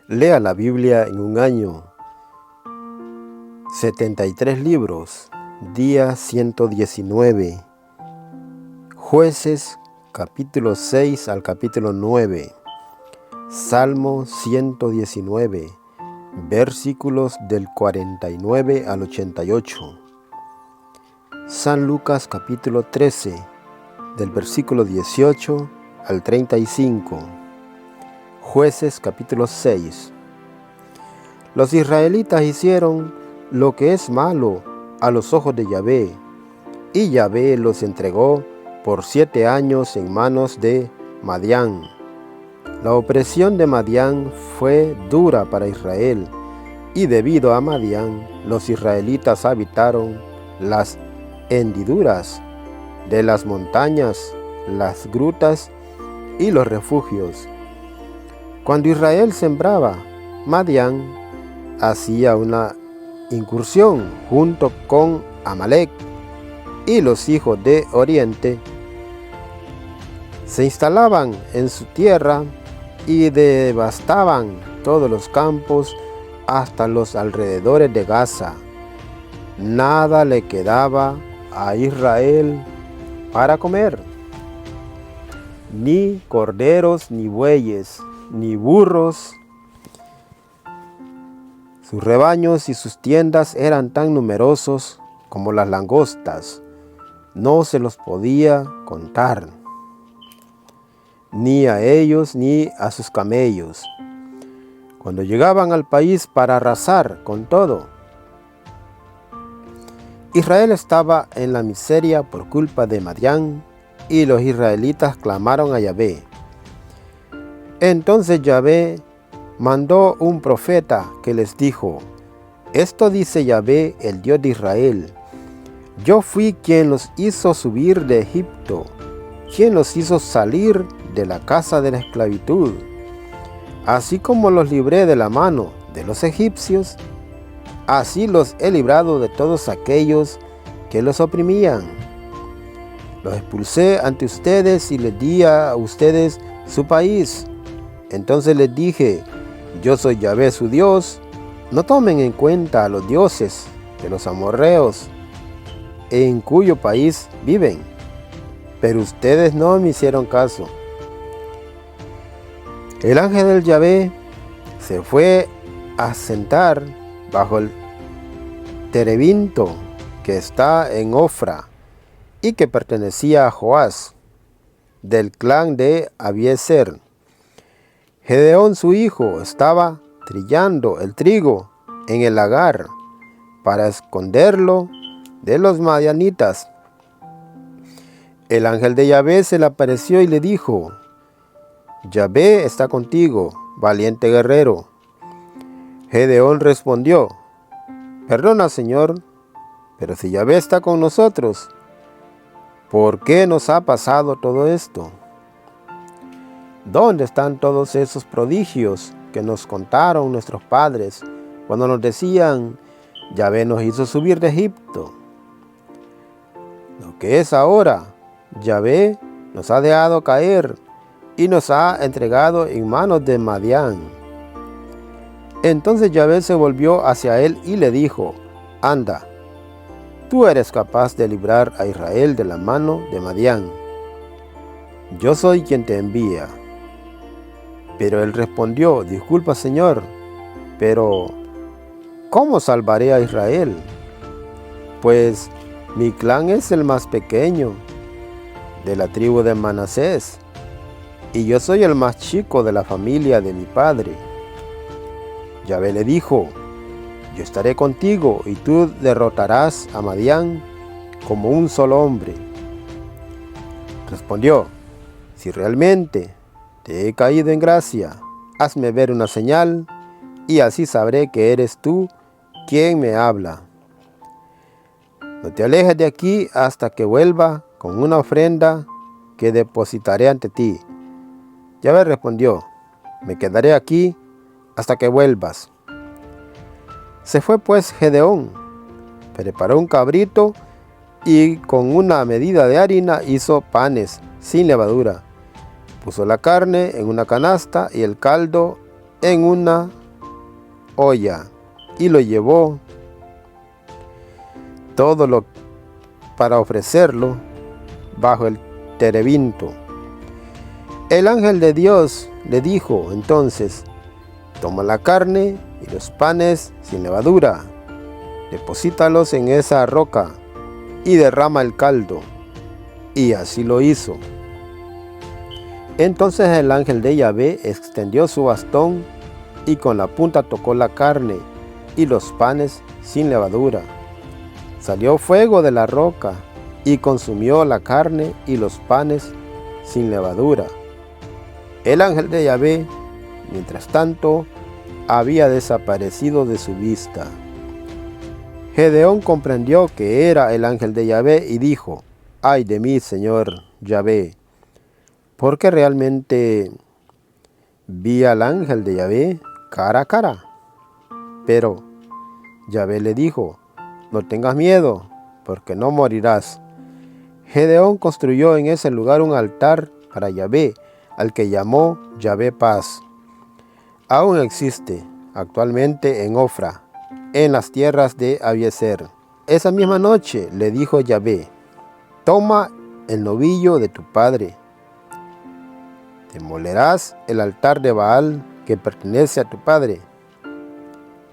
Lea la Biblia en un año. 73 libros. Día 119. Jueces, capítulo 6 al capítulo 9. Salmo 119, versículos del 49 al 88. San Lucas, capítulo 13, del versículo 18 al 35. Jueces, capítulo 6. Los israelitas hicieron lo que es malo a los ojos de Yahvé, y Yahvé los entregó por 7 años en manos de Madián. La opresión de Madián fue dura para Israel, y debido a Madián, los israelitas habitaron las hendiduras de las montañas, las grutas y los refugios. Cuando Israel sembraba, Madián hacía una incursión junto con Amalek, y los hijos de Oriente se instalaban en su tierra y devastaban todos los campos hasta los alrededores de Gaza. Nada le quedaba a Israel para comer, ni corderos, ni bueyes, ni burros. Sus rebaños y sus tiendas eran tan numerosos como las langostas. No se los podía contar, ni a ellos ni a sus camellos. Cuando llegaban al país para arrasar con todo, Israel estaba en la miseria por culpa de Madián, y los israelitas clamaron a Yahvé. Entonces Yahvé mandó un profeta que les dijo: Esto dice Yahvé, el Dios de Israel: Yo fui quien los hizo subir de Egipto, quien los hizo salir de la casa de la esclavitud. Así como los libré de la mano de los egipcios, así los he librado de todos aquellos que los oprimían. Los expulsé ante ustedes y les di a ustedes su país. Entonces les dije: Yo soy Yahvé su Dios. No tomen en cuenta a los dioses de los amorreos, en cuyo país viven. Pero ustedes no me hicieron caso. El ángel del Yahvé se fue a sentar bajo el terebinto que está en Ofra y que pertenecía a Joás, del clan de Abiezer. Gedeón su hijo estaba trillando el trigo en el lagar para esconderlo de los madianitas. El ángel de Yahvé se le apareció y le dijo: Yahvé está contigo, valiente guerrero. Gedeón respondió: Perdona, Señor, pero si Yahvé está con nosotros, ¿por qué nos ha pasado todo esto? ¿Dónde están todos esos prodigios que nos contaron nuestros padres cuando nos decían: Yahvé nos hizo subir de Egipto? Lo que es ahora, Yahvé nos ha dejado caer y nos ha entregado en manos de Madián. Entonces Yahvé se volvió hacia él y le dijo: Anda, tú eres capaz de librar a Israel de la mano de Madián. Yo soy quien te envía. Pero él respondió: Disculpa, Señor, pero ¿cómo salvaré a Israel? Pues mi clan es el más pequeño de la tribu de Manasés, y yo soy el más chico de la familia de mi padre. Yahvé le dijo: Yo estaré contigo, y tú derrotarás a Madián como un solo hombre. Respondió: Si realmente te he caído en gracia, hazme ver una señal, y así sabré que eres tú quien me habla. No te alejes de aquí hasta que vuelva con una ofrenda que depositaré ante ti. Yahvé respondió: Me quedaré aquí hasta que vuelvas. Se fue pues Gedeón, preparó un cabrito y con una medida de harina hizo panes sin levadura. Puso la carne en una canasta y el caldo en una olla y lo llevó para ofrecerlo bajo el terebinto. El ángel de Dios le dijo entonces: toma la carne y los panes sin levadura, deposítalos en esa roca y derrama el caldo. Y así lo hizo. Entonces el ángel de Yahvé extendió su bastón y con la punta tocó la carne y los panes sin levadura. Salió fuego de la roca y consumió la carne y los panes sin levadura. El ángel de Yahvé, mientras tanto, había desaparecido de su vista. Gedeón comprendió que era el ángel de Yahvé y dijo: ay de mí, Señor Yahvé, porque realmente vi al ángel de Yahvé cara a cara. Pero Yahvé le dijo: no tengas miedo, porque no morirás. Gedeón construyó en ese lugar un altar para Yahvé, al que llamó Yahvé Paz. Aún existe actualmente en Ofra, en las tierras de Abiezer. Esa misma noche le dijo Yahvé: toma el novillo de tu padre, demolerás el altar de Baal que pertenece a tu padre,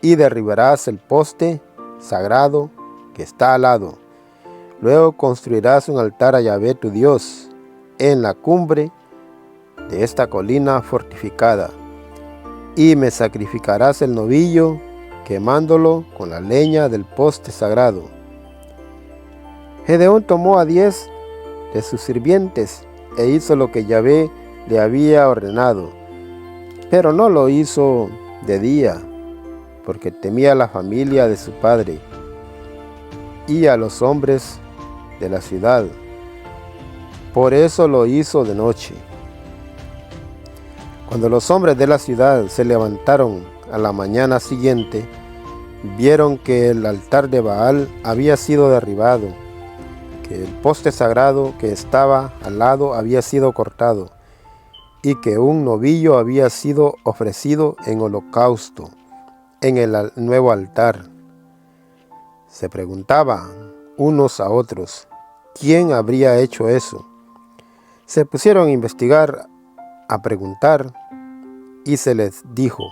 y derribarás el poste sagrado que está al lado. Luego construirás un altar a Yahvé tu Dios en la cumbre de esta colina fortificada, y me sacrificarás el novillo quemándolo con la leña del poste sagrado. Gedeón tomó a 10 de sus sirvientes e hizo lo que Yahvé le había ordenado, pero no lo hizo de día, porque temía a la familia de su padre y a los hombres de la ciudad. Por eso lo hizo de noche. Cuando los hombres de la ciudad se levantaron a la mañana siguiente, vieron que el altar de Baal había sido derribado, que el poste sagrado que estaba al lado había sido cortado, y que un novillo había sido ofrecido en holocausto en el nuevo altar. Se preguntaban unos a otros: ¿quién habría hecho eso? Se pusieron a investigar, a preguntar, y se les dijo: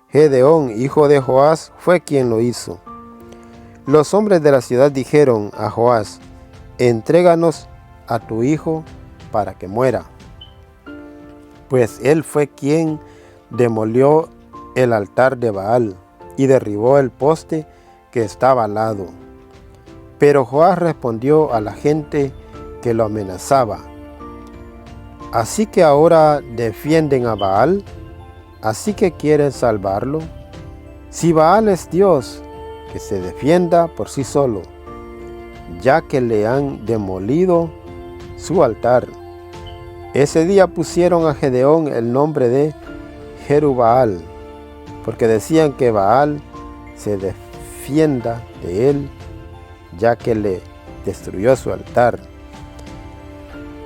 Gedeón, hijo de Joás, fue quien lo hizo. Los hombres de la ciudad dijeron a Joás: entréganos a tu hijo para que muera, pues él fue quien demolió el altar de Baal y derribó el poste que estaba al lado. Pero Joás respondió a la gente que lo amenazaba: ¿así que ahora defienden a Baal? ¿Así que quieren salvarlo? Si Baal es Dios, que se defienda por sí solo, ya que le han demolido su altar. Ese día pusieron a Gedeón el nombre de Jerubbaal, porque decían que Baal se defienda de él, ya que le destruyó su altar.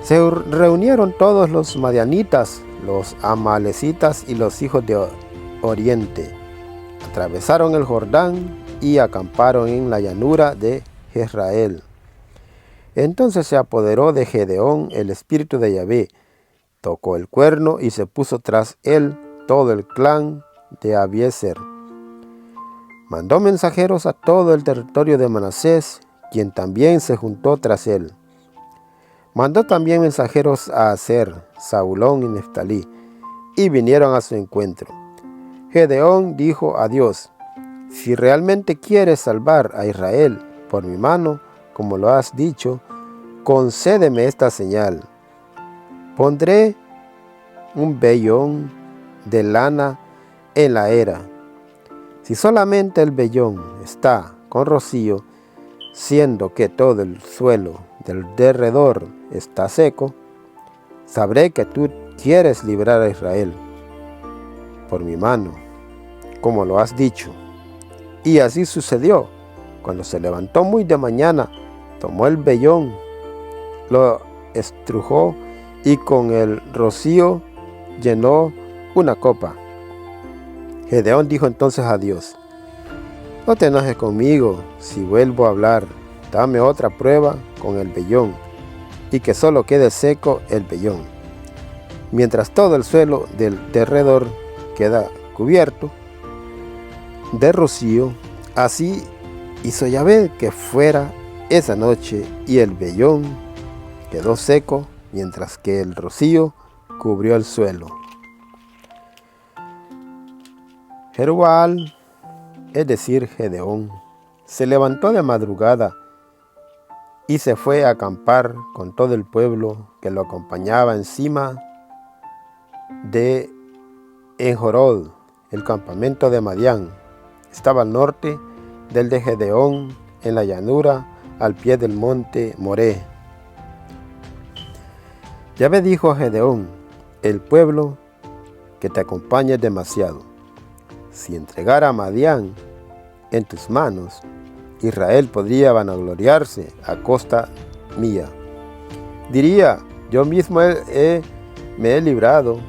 Se reunieron todos los madianitas, los amalecitas y los hijos de Oriente. Atravesaron el Jordán y acamparon en la llanura de Jezreel. Entonces se apoderó de Gedeón el espíritu de Yahvé, tocó el cuerno y se puso tras él todo el clan de Abiezer. Mandó mensajeros a todo el territorio de Manasés, quien también se juntó tras él. Mandó también mensajeros a Aser, Zabulón y Neftalí, y vinieron a su encuentro. Gedeón dijo a Dios: si realmente quieres salvar a Israel por mi mano, como lo has dicho, concédeme esta señal. Pondré un vellón de lana en la era. Si solamente el vellón está con rocío, siendo que todo el suelo del derredor está seco, sabré que tú quieres librar a Israel por mi mano, como lo has dicho. Y así sucedió. Cuando se levantó muy de mañana, tomó el vellón, lo estrujó y con el rocío llenó una copa. Gedeón dijo entonces a Dios: no te enojes conmigo si vuelvo a hablar, dame otra prueba con el vellón, y que solo quede seco el vellón, mientras todo el suelo del derredor queda cubierto de rocío. Así hizo Yahvé que fuera esa noche, y el vellón quedó seco, mientras que el rocío cubrió el suelo. Jerubbaal, es decir, Gedeón, se levantó de madrugada y se fue a acampar con todo el pueblo que lo acompañaba encima de Enjorod, el campamento de Madián. Estaba al norte del de Gedeón, en la llanura, al pie del monte Moré. Yahvé dijo a Gedeón: el pueblo que te acompaña es demasiado. Si entregara a Madián en tus manos, Israel podría vanagloriarse a costa mía. Diría: yo mismo me he librado.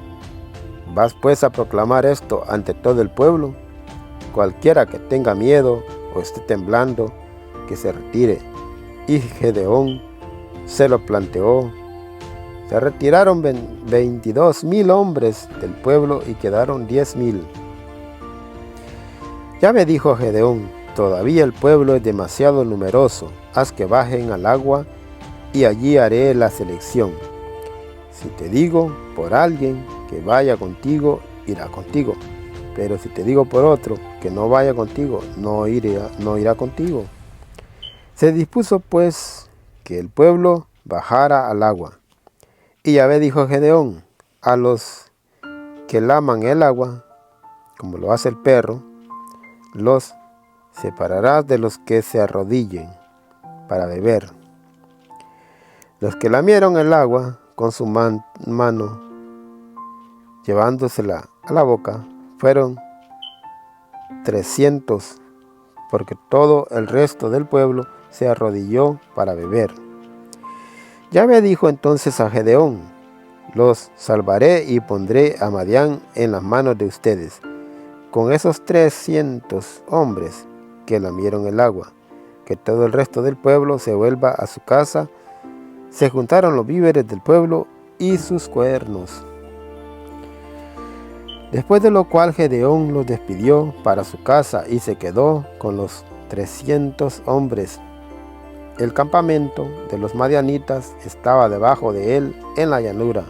Vas pues a proclamar esto ante todo el pueblo. Cualquiera que tenga miedo o esté temblando, que se retire. Y Gedeón se lo planteó. Se retiraron 22,000 hombres del pueblo y quedaron 10,000. Yahvé dijo a Gedeón: todavía el pueblo es demasiado numeroso, haz que bajen al agua y allí haré la selección. Si te digo por alguien que vaya contigo, irá contigo. Pero si te digo por otro que no vaya contigo, no irá contigo. Se dispuso pues que el pueblo bajara al agua. Y Yahvé dijo a Gedeón: a los que laman el agua, como lo hace el perro, los separarás de los que se arrodillen para beber. Los que lamieron el agua con su mano, llevándosela a la boca, fueron 300, porque todo el resto del pueblo se arrodilló para beber. Yahvé dijo entonces a Gedeón: los salvaré y pondré a Madián en las manos de ustedes, con esos 300 hombres que lamieron el agua. Que todo el resto del pueblo se vuelva a su casa. Se juntaron los víveres del pueblo y sus cuernos. Después de lo cual Gedeón los despidió para su casa y se quedó con los 300 hombres. El campamento de los madianitas estaba debajo de él en la llanura.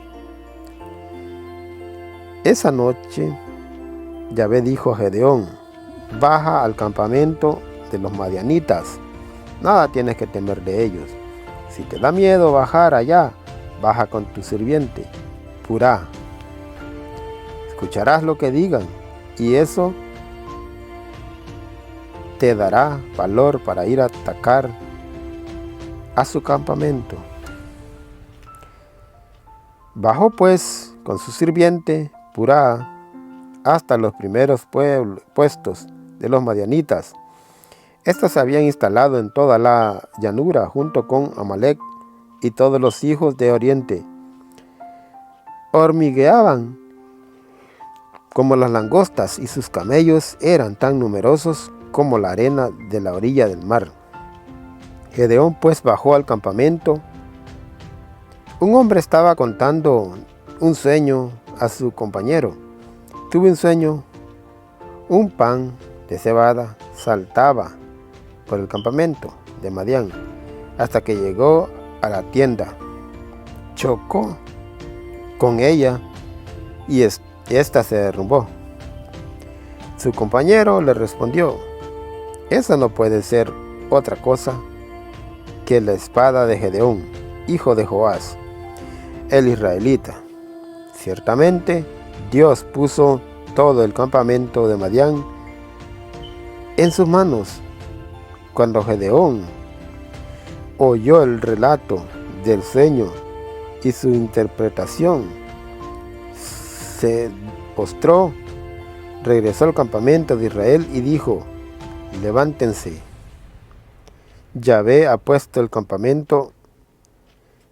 Esa noche Yahvé dijo a Gedeón: baja al campamento de los madianitas, nada tienes que temer de ellos. Si te da miedo bajar allá, baja con tu sirviente, Purá. Escucharás lo que digan, y eso te dará valor para ir a atacar a su campamento. Bajó pues con su sirviente, Purá, hasta los primeros puestos de los madianitas. Estos se habían instalado en toda la llanura junto con Amalec y todos los hijos de Oriente. Hormigueaban como las langostas y sus camellos eran tan numerosos como la arena de la orilla del mar. Gedeón pues bajó al campamento. Un hombre estaba contando un sueño a su compañero. Tuve un sueño, un pan de cebada saltaba por el campamento de Madián hasta que llegó a la tienda. Chocó con ella y esta se derrumbó. Su compañero le respondió: esa no puede ser otra cosa que la espada de Gedeón, hijo de Joás, el israelita. Ciertamente Dios puso todo el campamento de Madián en sus manos. Cuando Gedeón oyó el relato del sueño y su interpretación, se postró, regresó al campamento de Israel y dijo: levántense, Yahvé ha puesto el campamento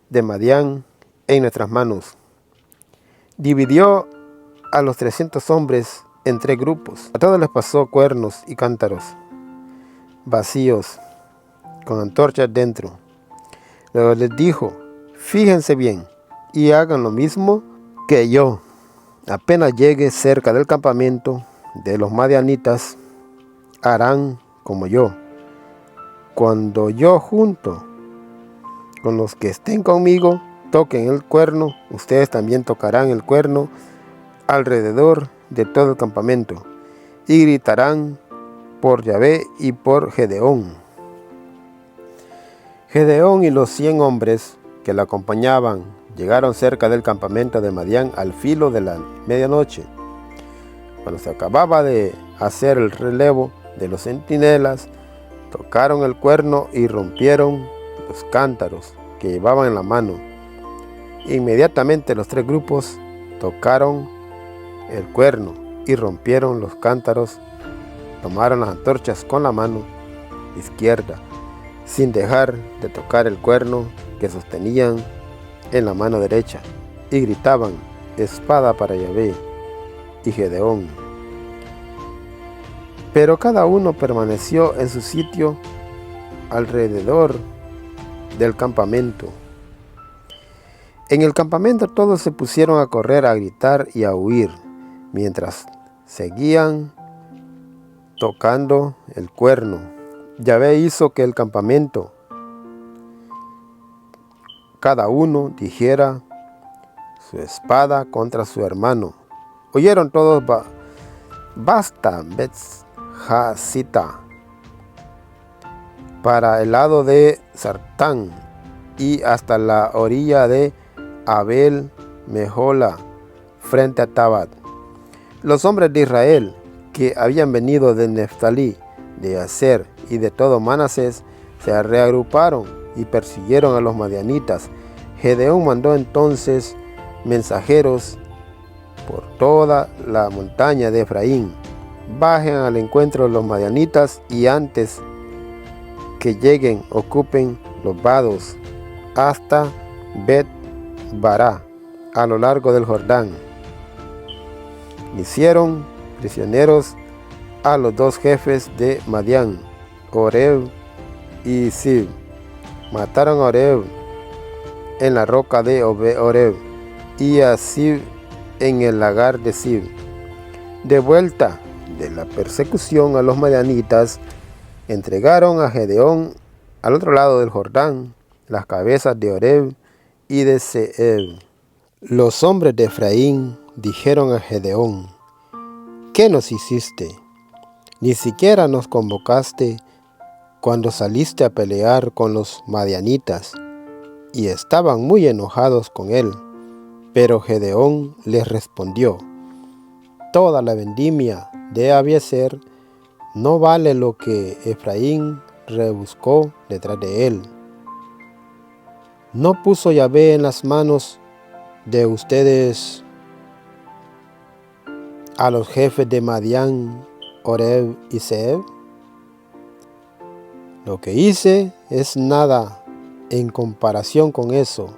de Madián en nuestras manos. Dividió a los 300 hombres en 3 grupos. A todos les pasó cuernos y cántaros vacíos con antorchas dentro. Luego les dijo: fíjense bien y hagan lo mismo que yo. Apenas llegue cerca del campamento de los madianitas, harán como yo. Cuando yo junto con los que estén conmigo toquen el cuerno, ustedes también tocarán el cuerno alrededor de todo el campamento y gritarán por Yahvé y por Gedeón. Gedeón y los 100 hombres que lo acompañaban llegaron cerca del campamento de Madián al filo de la medianoche. Cuando se acababa de hacer el relevo de los centinelas, tocaron el cuerno y rompieron los cántaros que llevaban en la mano. Inmediatamente los 3 grupos tocaron el cuerno y rompieron los cántaros. Tomaron las antorchas con la mano izquierda, sin dejar de tocar el cuerno que sostenían en la mano derecha, y gritaban: espada para Yahvé y Gedeón. Pero cada uno permaneció en su sitio alrededor del campamento. En el campamento todos se pusieron a correr, a gritar y a huir, mientras seguían tocando el cuerno. Yahvé hizo que el campamento, cada uno dijera su espada contra su hermano. Oyeron todos basta Bet-Jasita para el lado de Sartán y hasta la orilla de Abel Mejola frente a Tabat. Los hombres de Israel que habían venido de Neftalí, de Aser y de todo Manasés se reagruparon y persiguieron a los madianitas. Gedeón mandó entonces mensajeros por toda la montaña de Efraín: bajen al encuentro de los madianitas y antes que lleguen ocupen los vados hasta Bet-Bará, a lo largo del Jordán. Hicieron prisioneros a los 2 jefes de Madián, Oreb y Sib. Mataron a Oreb en la roca de Oreb y a Sib en el lagar de Sib. De vuelta de la persecución a los madianitas, entregaron a Gedeón al otro lado del Jordán las cabezas de Oreb y de Zeeb. Los hombres de Efraín dijeron a Gedeón: ¿qué nos hiciste? Ni siquiera nos convocaste cuando saliste a pelear con los madianitas. Y estaban muy enojados con él. Pero Gedeón les respondió: toda la vendimia de Abiezer no vale lo que Efraín rebuscó detrás de él. ¿No puso Yahvé en las manos de ustedes a los jefes de Madián, Oreb y Zeeb? Lo que hice es nada en comparación con eso.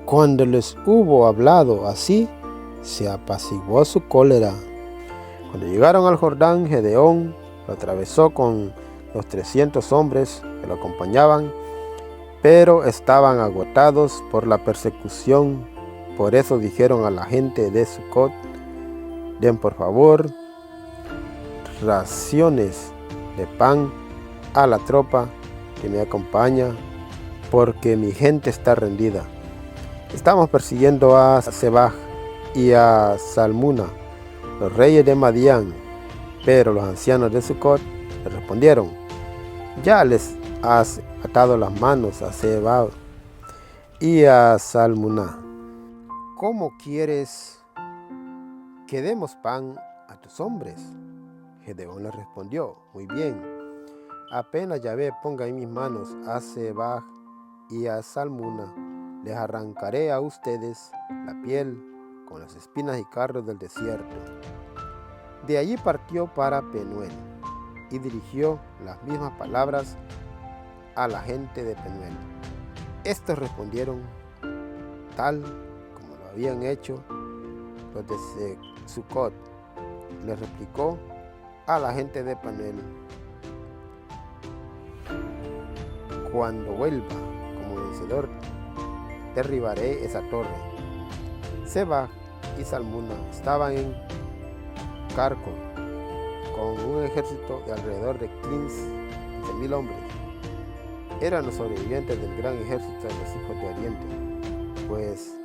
Cuando les hubo hablado así, se apaciguó su cólera. Cuando llegaron al Jordán, Gedeón lo atravesó con los 300 hombres que lo acompañaban, pero estaban agotados por la persecución. Por eso dijeron a la gente de Sucot: den por favor raciones de pan a la tropa que me acompaña, porque mi gente está rendida. Estamos persiguiendo a Zebaj y a Salmuna, los reyes de Madián. Pero los ancianos de Sucot le respondieron: ya les has atado las manos a Zebaj y a Salmuna. ¿Cómo quieres que demos pan a tus hombres? Gedeón le respondió: muy bien, apenas Yahvé ponga en mis manos a Zebaj y a Salmuna, les arrancaré a ustedes la piel con las espinas y cardos del desierto. De allí partió para Penuel y dirigió las mismas palabras a la gente de Penuel. Estos respondieron tal como lo habían hecho los de Sucot. le replicó a la gente de Penuel: cuando vuelva como vencedor, derribaré esa torre. Zebah y Zalmunna estaban en Carcor con un ejército de alrededor de 15,000 hombres. Eran los sobrevivientes del gran ejército de los hijos de Oriente, pues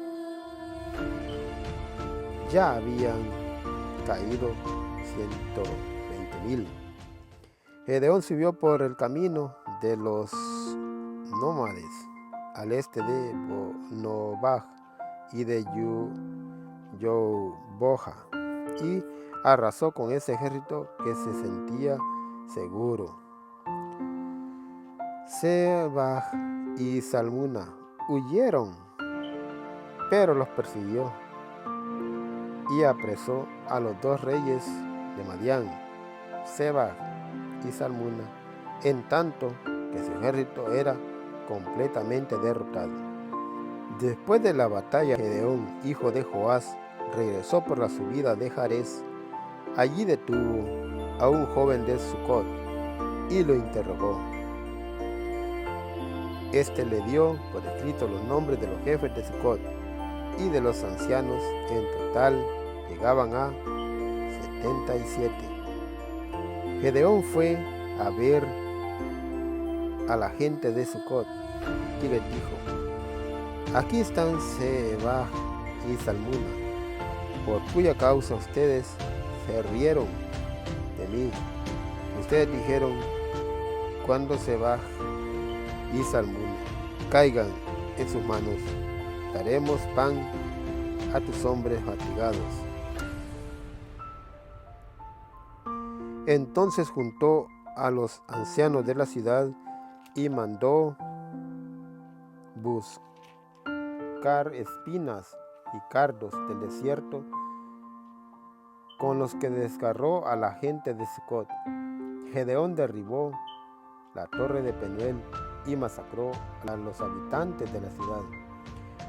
ya habían caído 120,000. Gedeón subió por el camino de los nómades al este de Nobaj y de Yoboja, y arrasó con ese ejército que se sentía seguro. Zebah y Zalmunna huyeron, pero los persiguió y apresó a los 2 reyes de Madián, Zebah y Zalmunna, en tanto que su ejército era completamente derrotado. Después de la batalla, Gedeón, hijo de Joás, regresó por la subida de Jarez. Allí detuvo a un joven de Sucot y lo interrogó. Este le dio por escrito los nombres de los jefes de Sucot y de los ancianos. En total llegaban a 77. Gedeón fue a ver a la gente de Sucot y les dijo: aquí están Zebah y Zalmunna, por cuya causa ustedes se rieron de mí. Ustedes dijeron: cuando Zebah y Zalmunna caigan en sus manos, daremos pan a tus hombres fatigados. Entonces juntó a los ancianos de la ciudad y mandó buscar espinas y cardos del desierto, con los que desgarró a la gente de Sucot. Gedeón derribó la torre de Penuel y masacró a los habitantes de la ciudad.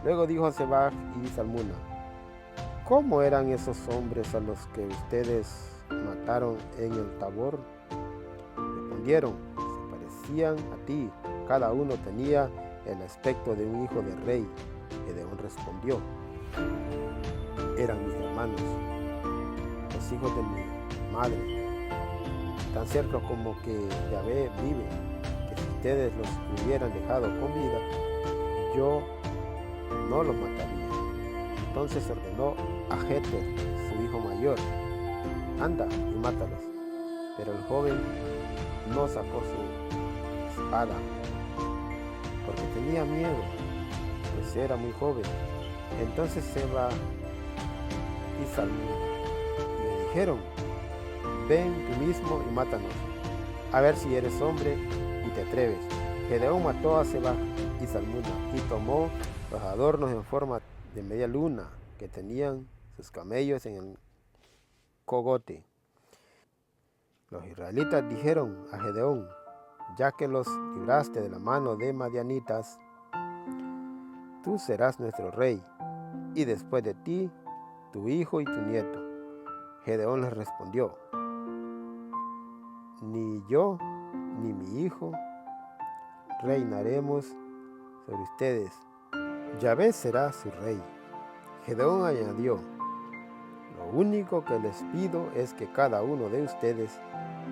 Luego dijo a Zebah y Zalmunna: ¿cómo eran esos hombres a los que ustedes mataron en el Tabor? Respondieron: se parecían a ti, cada uno tenía el aspecto de un hijo de rey. Gedeón respondió: eran mis hermanos, los hijos de mi madre. Tan cierto como que Yahvé vive, que si ustedes los hubieran dejado con vida, yo no los mataría. Entonces ordenó a Jeter, su hijo mayor: anda y mátalos. Pero el joven no sacó su espada, porque tenía miedo, pues era muy joven. Entonces Zebah y Zalmunna le dijeron: ven tú mismo y mátanos, a ver si eres hombre y te atreves. Gedeón mató a Zebah y Zalmunna y tomó los adornos en forma de media luna que tenían sus camellos en el cogote. Los israelitas dijeron a Gedeón: ya que los libraste de la mano de madianitas, tú serás nuestro rey, y después de ti, tu hijo y tu nieto. Gedeón les respondió: ni yo ni mi hijo reinaremos sobre ustedes. Yahvé será su rey. Gedeón añadió: lo único que les pido es que cada uno de ustedes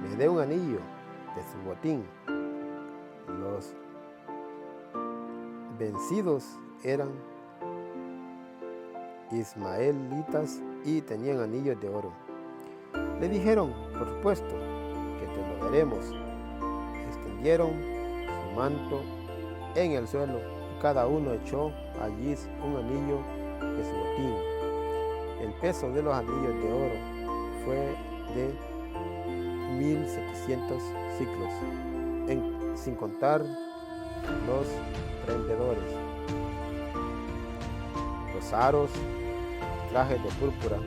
me dé un anillo de su botín. Los vencidos eran ismaelitas y tenían anillos de oro. Le dijeron: por supuesto que te lo daremos. Extendieron su manto en el suelo y cada uno echó allí un anillo de su botín. El peso de los anillos de oro fue de 1,700 siclos, sin contar los prendedores, los aros, trajes de púrpura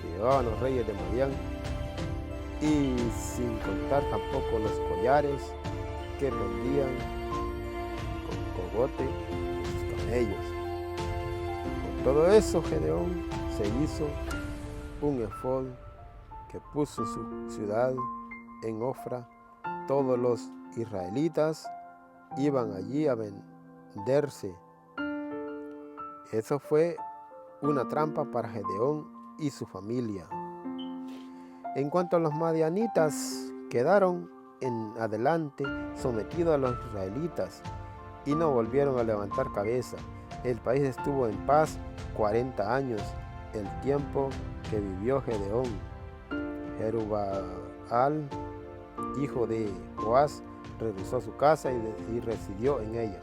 que llevaban los reyes de Madián, y sin contar tampoco los collares que prendían con cogote de sus camellos. Con todo eso, Gedeón se hizo un efod que puso su ciudad en Ofra, todos los israelitas iban allí a venderse. Eso fue una trampa para Gedeón y su familia. En cuanto a los madianitas, quedaron en adelante sometidos a los israelitas y no volvieron a levantar cabeza. El país estuvo en paz 40 años, el tiempo que vivió Gedeón. Jerubbaal, hijo de Joás, regresó a su casa y residió en ella.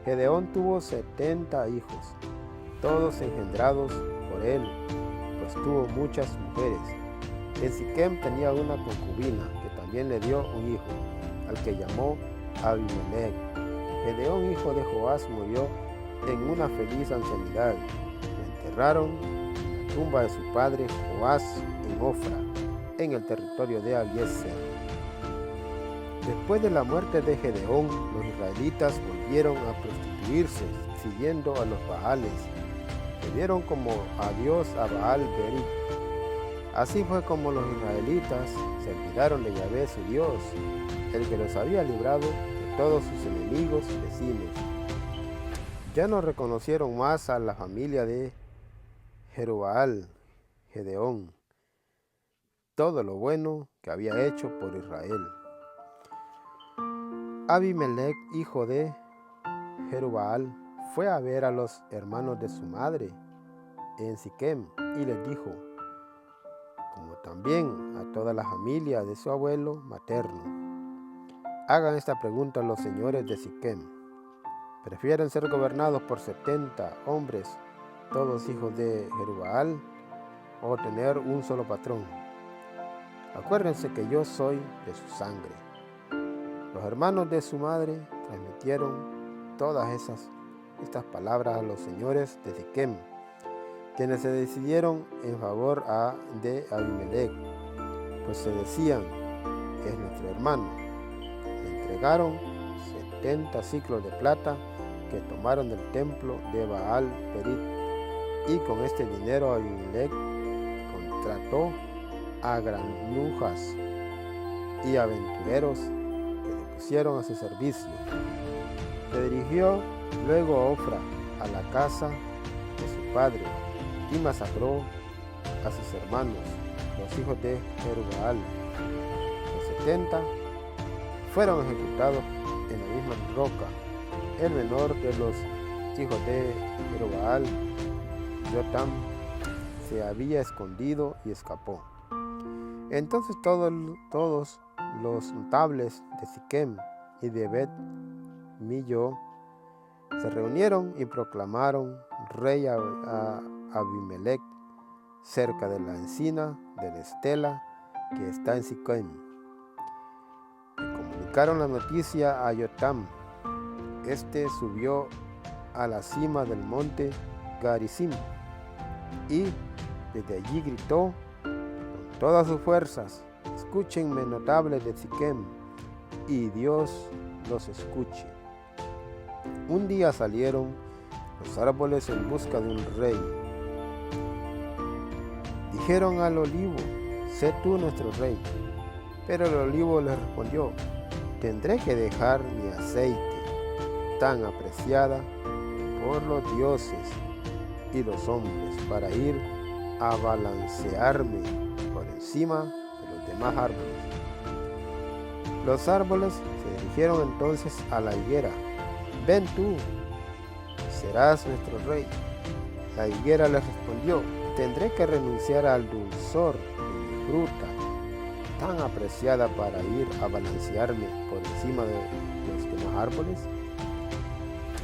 Gedeón tuvo 70 hijos, todos engendrados por él, pues tuvo muchas mujeres. En Siquem tenía una concubina que también le dio un hijo, al que llamó Abimelec. Gedeón, hijo de Joás, murió en una feliz ancianidad. Lo enterraron en la tumba de su padre Joás en Ofra, en el territorio de Abiezer. Después de la muerte de Gedeón, los israelitas volvieron a prostituirse, siguiendo a los Baales. Le dieron como a Dios a Baal Berit. Así fue como los israelitas se olvidaron de Yahvé su Dios, el que los había librado de todos sus enemigos vecinos. Ya no reconocieron más a la familia de Jerubbaal, Gedeón, todo lo bueno que había hecho por Israel. Abimelec, hijo de Jerubbaal, fue a ver a los hermanos de su madre en Siquem y les dijo, como también a toda la familia de su abuelo materno: hagan esta pregunta a los señores de Siquem. ¿Prefieren ser gobernados por 70 hombres, todos hijos de Jerubbaal, o tener un solo patrón? Acuérdense que yo soy de su sangre. Los hermanos de su madre transmitieron todas estas palabras a los señores de Siquem, quienes se decidieron en favor de Abimelec, pues se decían: es nuestro hermano. Le entregaron 70 ciclos de plata que tomaron del templo de Baal Berit, y con este dinero Abimelec contrató a granujas y aventureros que le pusieron a su servicio. Se dirigió luego a Ofra, a la casa de su padre, y masacró a sus hermanos, los hijos de Jerubbaal. Los 70 fueron ejecutados en la misma roca. El menor de los hijos de Jerubbaal, Jotam, se había escondido y escapó. Entonces todos los notables de Siquem y de Bet Millo se reunieron y proclamaron rey a Abimelec cerca de la encina de la Estela que está en Siquem. Le comunicaron la noticia a Jotam. Este subió a la cima del monte Garizim y desde allí gritó con todas sus fuerzas: escúchenme, notables de Siquem, y Dios los escuche. Un día salieron los árboles en busca de un rey. Dijeron al olivo: sé tú nuestro rey. Pero el olivo les respondió: tendré que dejar mi aceite, tan apreciada por los dioses y los hombres, para ir a balancearme por encima de los demás árboles. Los árboles se dirigieron entonces a la higuera: ven tú, serás nuestro rey. La higuera les respondió: tendré que renunciar al dulzor de mi fruta, tan apreciada, para ir a balancearme por encima de los demás árboles.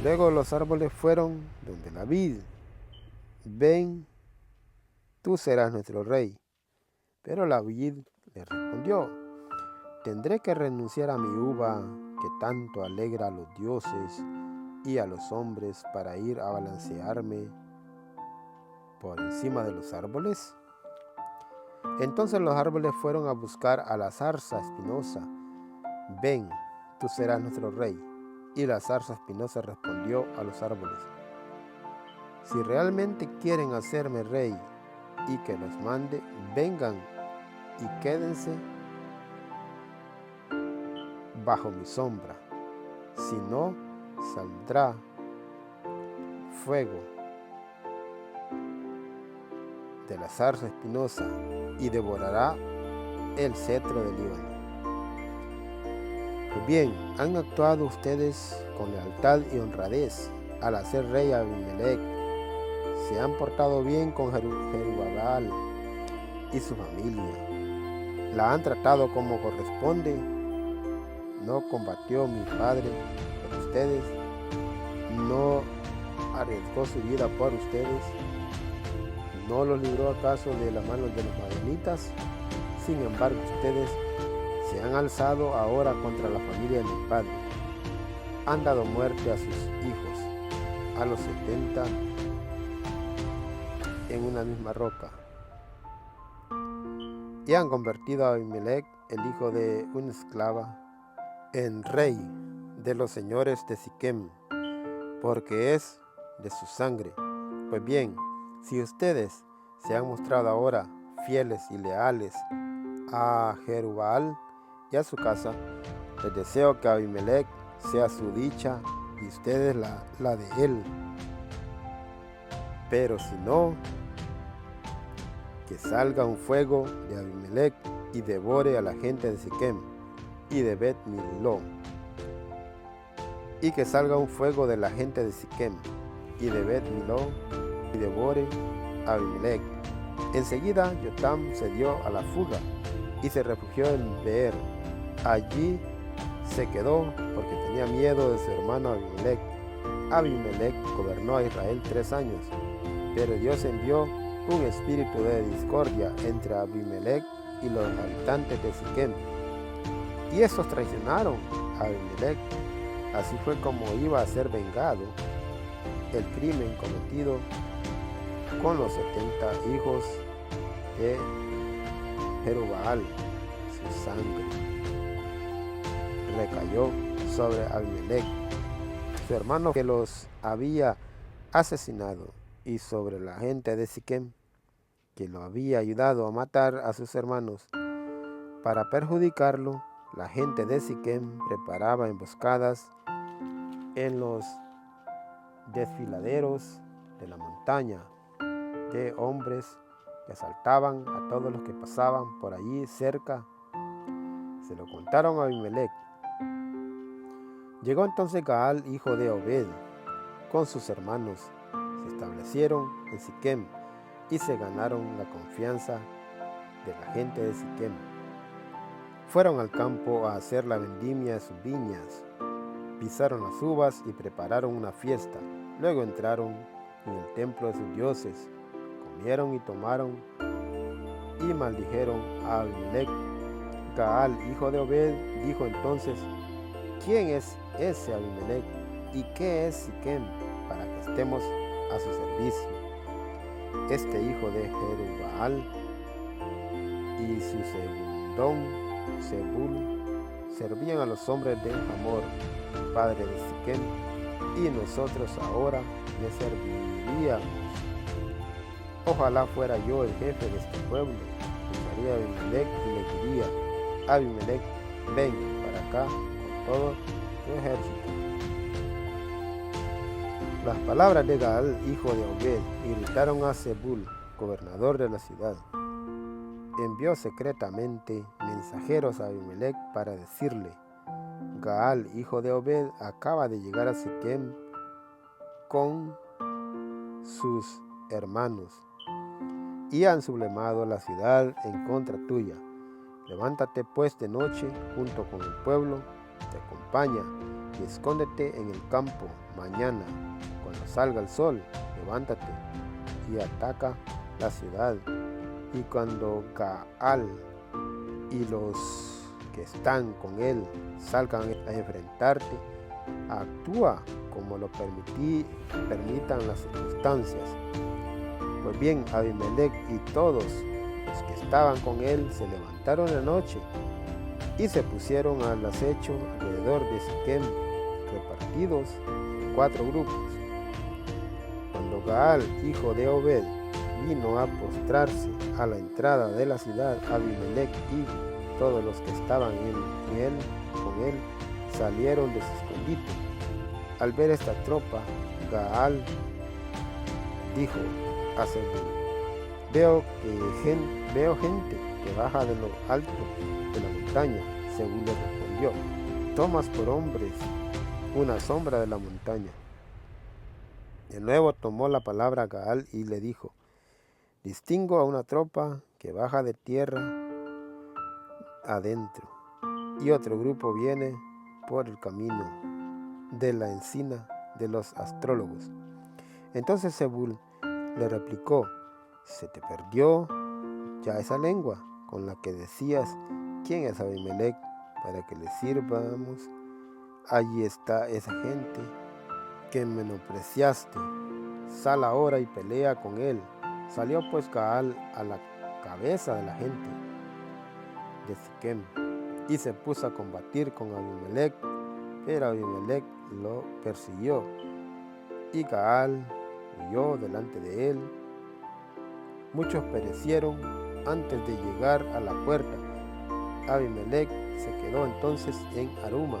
Luego los árboles fueron donde la vid: ven, tú serás nuestro rey. Pero la vid le respondió: tendré que renunciar a mi uva, que tanto alegra a los dioses y a los hombres, para ir a balancearme por encima de los árboles. Entonces los árboles fueron a buscar a la zarza espinosa: ven, tú serás nuestro rey. Y la zarza espinosa respondió a los árboles: si realmente quieren hacerme rey y que los mande, vengan y quédense bajo mi sombra, si no saldrá fuego de la zarza espinosa y devorará el cetro del Líbano. Pues bien, han actuado ustedes con lealtad y honradez al hacer rey a Abimelec. Se han portado bien con Jerubbaal y su familia. La han tratado como corresponde. No combatió mi padre por ustedes. No arriesgó su vida por ustedes. ¿No los libró acaso de las manos de los madianitas? Sin embargo, ustedes se han alzado ahora contra la familia de mi padre. Han dado muerte a sus hijos, a los 70 en una misma roca. Y han convertido a Abimelec, el hijo de una esclava, en rey de los señores de Siquem, porque es de su sangre. Pues bien, si ustedes se han mostrado ahora fieles y leales a Jerubbaal y a su casa, les deseo que Abimelec sea su dicha y ustedes la de él. Pero si no, que salga un fuego de Abimelec y devore a la gente de Siquem y de Bet Miló. Y que salga un fuego de la gente de Siquem y de Bet Miló y devore a Abimelec. Enseguida Yotam se dio a la fuga y se refugió en Beer. Allí se quedó porque tenía miedo de su hermano Abimelec. Abimelec gobernó a Israel 3 años, pero Dios envió un espíritu de discordia entre Abimelec y los habitantes de Siquem, y estos traicionaron a Abimelec. Así fue como iba a ser vengado el crimen cometido con los 70 hijos de Jerubbaal. Su sangre recayó sobre Abimelec, su hermano que los había asesinado, y sobre la gente de Siquem, que lo había ayudado a matar a sus hermanos. Para perjudicarlo, la gente de Siquem preparaba emboscadas en los desfiladeros de la montaña de hombres que asaltaban a todos los que pasaban por allí cerca. Se lo contaron a Abimelec. Llegó entonces Gaal, hijo de Obed, con sus hermanos. Se establecieron en Siquem y se ganaron la confianza de la gente de Siquem. Fueron al campo a hacer la vendimia de sus viñas, pisaron las uvas y prepararon una fiesta. Luego entraron en el templo de sus dioses, comieron y tomaron y maldijeron a Abimelec. Gaal, hijo de Obed, dijo entonces: ¿quién es ese Abimelec y qué es Siquem para que estemos a su servicio? Este hijo de Jerubbaal y su segundón Zebul servían a los hombres de Hamor, padre de Siquem, y nosotros ahora le serviríamos. Ojalá fuera yo el jefe de este pueblo. Llamaría a Abimelec y le diría: Abimelec, ven para acá con todo tu ejército. Las palabras de Gaal, hijo de Obed, irritaron a Zebul, gobernador de la ciudad. Envió secretamente mensajeros a Abimelec para decirle: Gaal, hijo de Obed, acaba de llegar a Siquem con sus hermanos y han sublemado la ciudad en contra tuya. Levántate pues de noche junto con el pueblo, te acompaña, y escóndete en el campo. Mañana, cuando salga el sol, levántate y ataca la ciudad. Y cuando Gaal y los que están con él salgan a enfrentarte, actúa como lo permitan las circunstancias. Pues bien, Abimelec y todos los que estaban con él se levantaron en la noche y se pusieron al acecho alrededor de Siquem, repartidos en 4 grupos. Cuando Gaal, hijo de Obed, vino a postrarse a la entrada de la ciudad, Abimelec y todos los que estaban con él salieron de su escondite. Al ver esta tropa, Gaal dijo a Zebul: veo gente que baja de lo alto de la montaña. Zebul le respondió: tomas por hombres una sombra de la montaña. De nuevo tomó la palabra Gaal y le dijo: distingo a una tropa que baja de tierra adentro, y otro grupo viene por el camino de la encina de los astrólogos. Entonces Zebul le replicó: ¿se te perdió ya esa lengua con la que decías: ¿quién es Abimelec para que le sirvamos? Allí está esa gente que menospreciaste. Sal ahora y pelea con él. Salió pues Gaal a la cabeza de la gente de Siquem y se puso a combatir con Abimelec, pero Abimelec lo persiguió y Gaal huyó delante de él. Muchos perecieron antes de llegar a la puerta. Abimelec se quedó entonces en Aruma.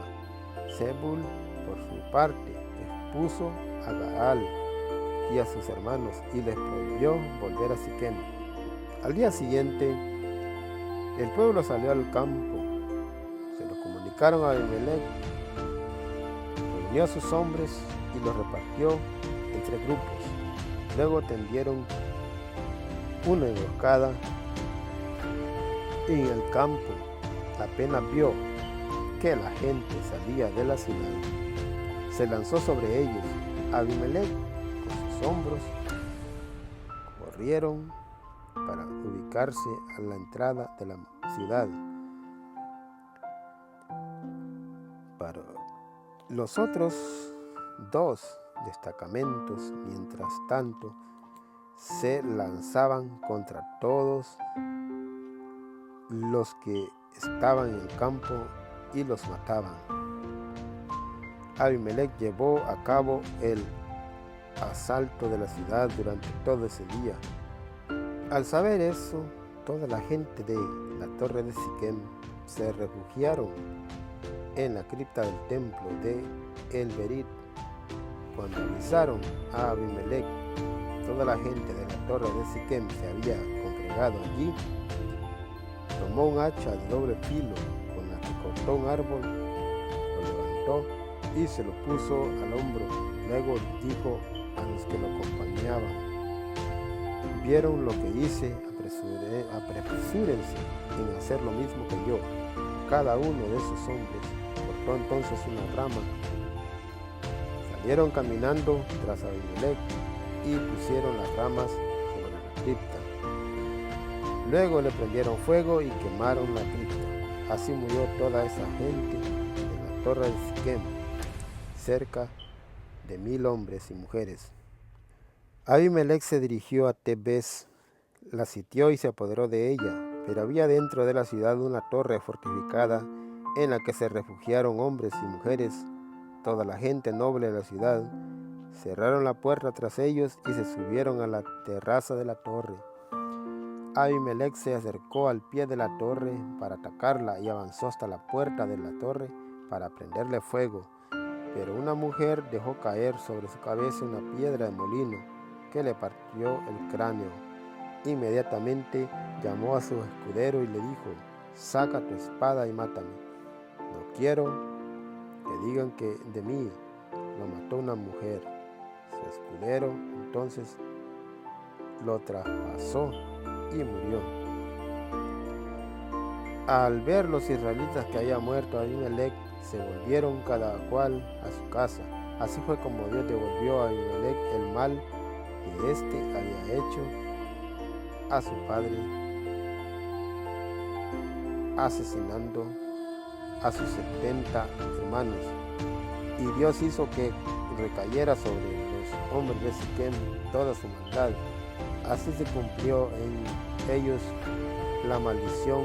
Zebul, por su parte, expuso a Gaal y a sus hermanos y les prohibió volver a Siquem. Al día siguiente, el pueblo salió al campo. Se lo comunicaron a Abimelec, reunió a sus hombres y los repartió entre grupos. Luego tendieron una emboscada en el campo. Apenas vio que la gente salía de la ciudad, se lanzó sobre ellos. Abimelec con sus hombros corrieron para ubicarse a la entrada de la ciudad. Para los otros dos destacamentos, mientras tanto, se lanzaban contra todos los que estaban en el campo y los mataban. Abimelec llevó a cabo el asalto de la ciudad durante todo ese día. Al saber eso, toda la gente de la torre de Siquem se refugiaron en la cripta del templo de El Berit. Cuando avisaron a Abimelec, toda la gente de la torre de Siquem se había congregado allí, tomó un hacha de doble filo con la que cortó un árbol, lo levantó y se lo puso al hombro. Luego dijo a los que lo acompañaban: vieron lo que hice, apresúrense en hacer lo mismo que yo. Cada uno de esos hombres cortó entonces una rama. Salieron caminando tras Abimelec y pusieron las ramas sobre la cripta. Luego le prendieron fuego y quemaron la cripta. Así murió toda esa gente en la torre de Siquem, cerca de 1000 hombres y mujeres. Abimelec se dirigió a Tebes, la sitió y se apoderó de ella, pero había dentro de la ciudad una torre fortificada en la que se refugiaron hombres y mujeres. Toda la gente noble de la ciudad cerraron la puerta tras ellos y se subieron a la terraza de la torre. Abimelec se acercó al pie de la torre para atacarla y avanzó hasta la puerta de la torre para prenderle fuego. Pero una mujer dejó caer sobre su cabeza una piedra de molino que le partió el cráneo. Inmediatamente llamó a su escudero y le dijo: saca tu espada y mátame. No quiero que digan que de mí lo mató una mujer. Su escudero entonces lo traspasó y murió. Al ver los israelitas que había muerto Abimelec, se volvieron cada cual a su casa. Así fue como Dios devolvió a Abimelec el mal que éste había hecho a su padre, asesinando a sus 70 hermanos. Y Dios hizo que recayera sobre los hombres de Siquem toda su maldad. Así se cumplió en ellos la maldición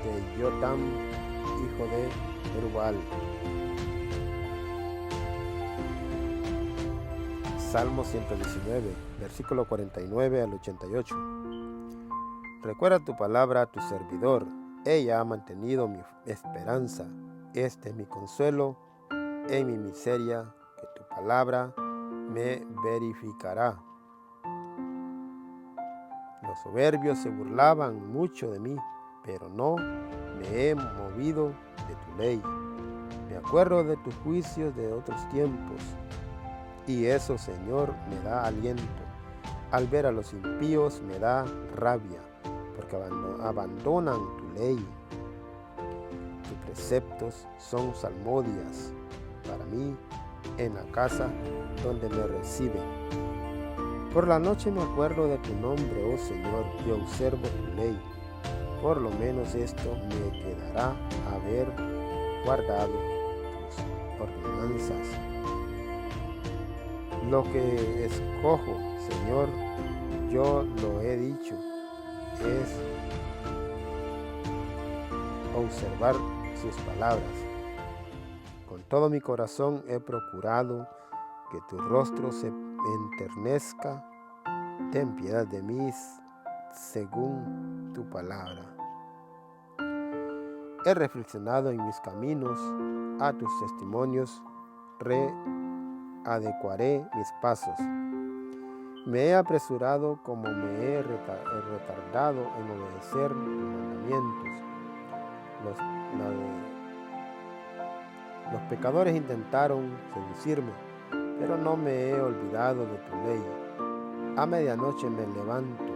de Jotam, hijo de Jerubbaal. Salmo 119, versículo 49 al 88. Recuerda tu palabra a tu servidor. Ella ha mantenido mi esperanza. Este es mi consuelo en mi miseria, que tu palabra me verificará. Los soberbios se burlaban mucho de mí, pero no me he movido de tu ley. Me acuerdo de tus juicios de otros tiempos, y eso, Señor, me da aliento. Al ver a los impíos me da rabia, porque abandonan tu ley. Tus preceptos son salmodias para mí en la casa donde me reciben. Por la noche me acuerdo de tu nombre, oh Señor, y observo tu ley. Por lo menos esto me quedará haber guardado tus ordenanzas. Lo que escojo, Señor, yo lo he dicho, es observar sus palabras. Con todo mi corazón he procurado que tu rostro se enternezca. Ten piedad de mí según tu palabra. He reflexionado en mis caminos, a tus testimonios readecuaré mis pasos. Me he apresurado como me he retardado en obedecer tus mandamientos. Los pecadores intentaron seducirme, pero no me he olvidado de tu ley. A medianoche me levanto,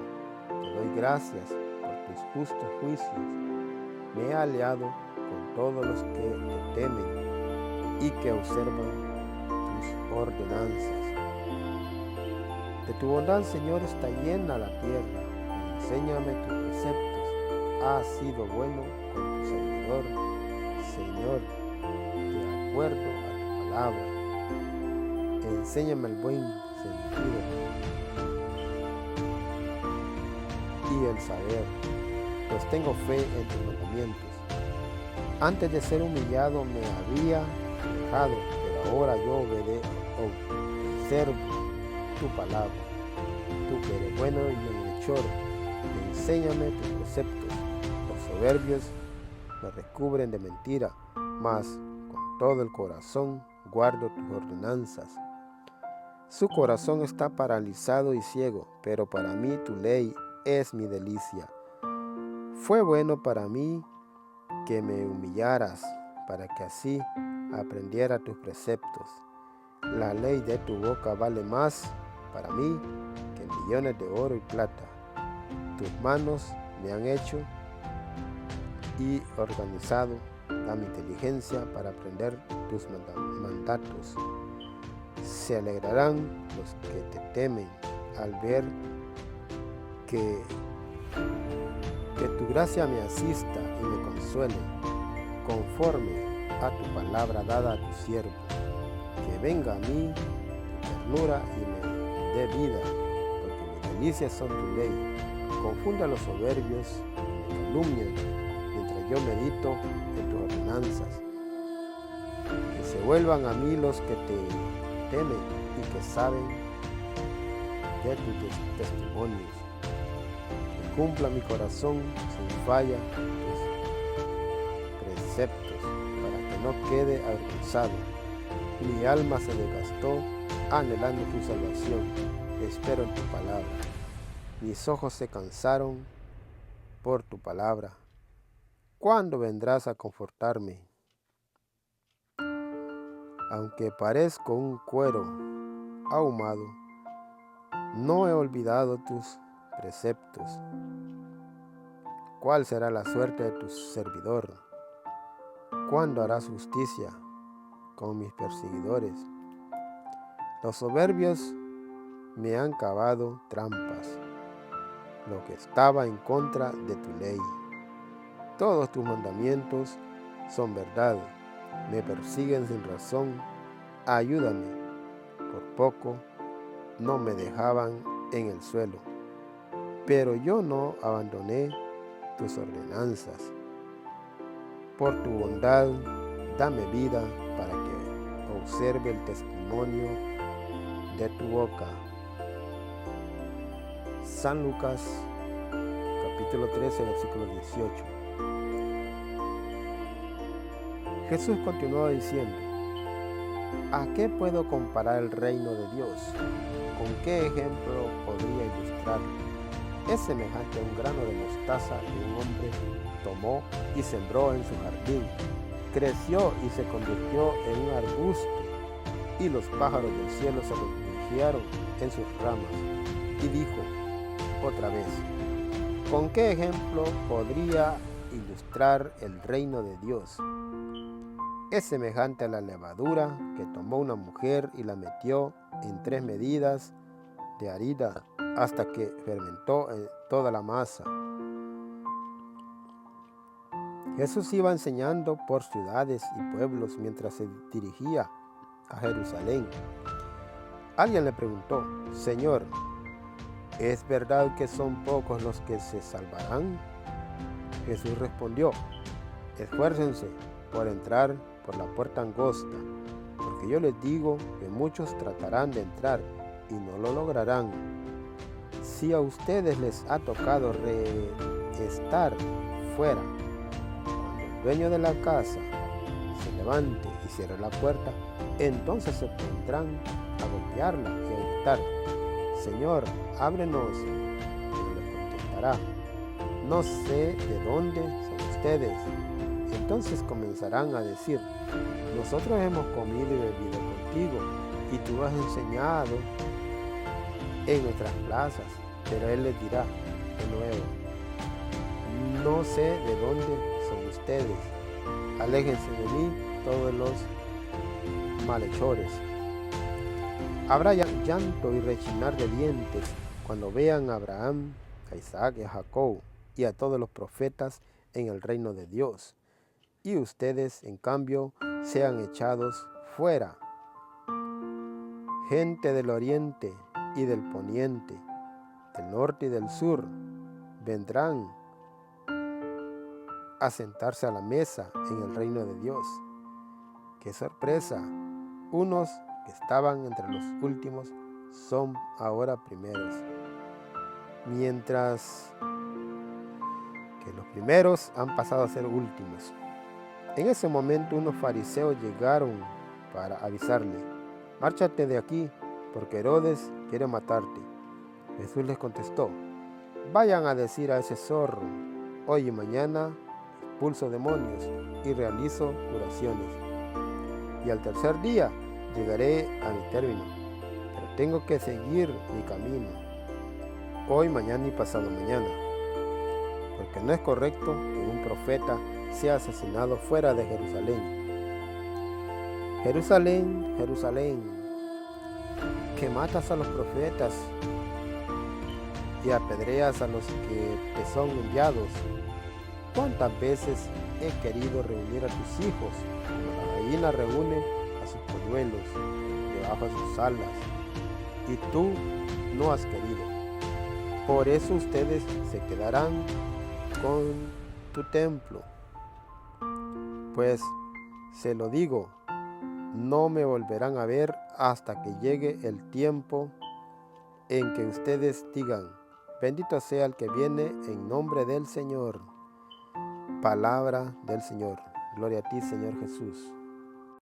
te doy gracias por tus justos juicios. Me he aliado con todos los que te temen y que observan tus ordenanzas. De tu bondad, Señor, está llena la tierra. Enséñame tus preceptos. Has sido bueno con tu servidor, Señor, de acuerdo a tu palabra. Enséñame el buen sentido y el saber, pues tengo fe en tus mandamientos. Antes de ser humillado me había dejado, pero ahora yo observo tu palabra. Tú que eres bueno y bienhechor, enséñame tus preceptos. Los soberbios me recubren de mentira, mas con todo el corazón guardo tus ordenanzas. Su corazón está paralizado y ciego, pero para mí tu ley es mi delicia. Fue bueno para mí que me humillaras, para que así aprendiera tus preceptos. La ley de tu boca vale más para mí que millones de oro y plata. Tus manos me han hecho y organizado a mi inteligencia para aprender tus mandatos. Se alegrarán los que te temen al ver que tu gracia me asista y me consuele, conforme a tu palabra dada a tu siervo. Que venga a mí tu ternura y me dé vida, porque mis delicias son tu ley. Confunde a los soberbios y me calumnian, mientras yo medito en tus ordenanzas. Que se vuelvan a mí los que te temen y que saben de tus testimonios. Que cumpla mi corazón sin falla tus preceptos, para que no quede avergonzado. Mi alma se desgastó anhelando tu salvación. Espero en tu palabra. Mis ojos se cansaron por tu palabra. ¿Cuándo vendrás a confortarme? Aunque parezco un cuero ahumado, no he olvidado tus preceptos. ¿Cuál será la suerte de tu servidor? ¿Cuándo harás justicia con mis perseguidores? Los soberbios me han cavado trampas, lo que estaba en contra de tu ley. Todos tus mandamientos son verdad. Me persiguen sin razón, ayúdame. Por poco no me dejaban en el suelo, pero yo no abandoné tus ordenanzas. Por tu bondad, dame vida para que observe el testimonio de tu boca. San Lucas, capítulo 13, versículo 18. Jesús continuó diciendo: ¿a qué puedo comparar el reino de Dios? ¿Con qué ejemplo podría ilustrarlo? Es semejante a un grano de mostaza que un hombre tomó y sembró en su jardín. Creció y se convirtió en un arbusto, y los pájaros del cielo se refugiaron en sus ramas. Y dijo otra vez: ¿con qué ejemplo podría ilustrar el reino de Dios? Es semejante a la levadura que tomó una mujer y la metió en 3 medidas de harina hasta que fermentó toda la masa. Jesús iba enseñando por ciudades y pueblos mientras se dirigía a Jerusalén. Alguien le preguntó: Señor, ¿es verdad que son pocos los que se salvarán? Jesús respondió: esfuércense por entrar por la puerta angosta, porque yo les digo que muchos tratarán de entrar y no lo lograrán. Si a ustedes les ha tocado estar fuera, cuando el dueño de la casa se levante y cierre la puerta, entonces se pondrán a golpearla y a gritar: Señor, ábrenos. Pero les contestará: no sé de dónde son ustedes. Entonces comenzarán a decir: nosotros hemos comido y bebido contigo, y tú has enseñado en nuestras plazas. Pero él les dirá de nuevo: no sé de dónde son ustedes. Aléjense de mí todos los malhechores. Habrá llanto y rechinar de dientes cuando vean a Abraham, a Isaac y a Jacob y a todos los profetas en el reino de Dios, y ustedes, en cambio, sean echados fuera. Gente del oriente y del poniente, del norte y del sur, vendrán a sentarse a la mesa en el reino de Dios. ¡Qué sorpresa! Unos que estaban entre los últimos son ahora primeros, mientras que los primeros han pasado a ser últimos. En ese momento unos fariseos llegaron para avisarle: márchate de aquí, porque Herodes quiere matarte. Jesús les contestó: vayan a decir a ese zorro: hoy y mañana expulso demonios y realizo curaciones, y al tercer día llegaré a mi término. Pero tengo que seguir mi camino, hoy, mañana y pasado mañana, porque no es correcto que un profeta sea asesinado fuera de Jerusalén. Jerusalén, Jerusalén, que matas a los profetas y apedreas a los que te son enviados. ¿Cuántas veces he querido reunir a tus hijos, como la gallina reúne a sus polluelos debajo de sus alas, y tú no has querido? Por eso ustedes se quedarán con tu templo. Pues se lo digo, no me volverán a ver hasta que llegue el tiempo en que ustedes digan: bendito sea el que viene en nombre del Señor. Palabra del Señor. Gloria a ti, Señor Jesús.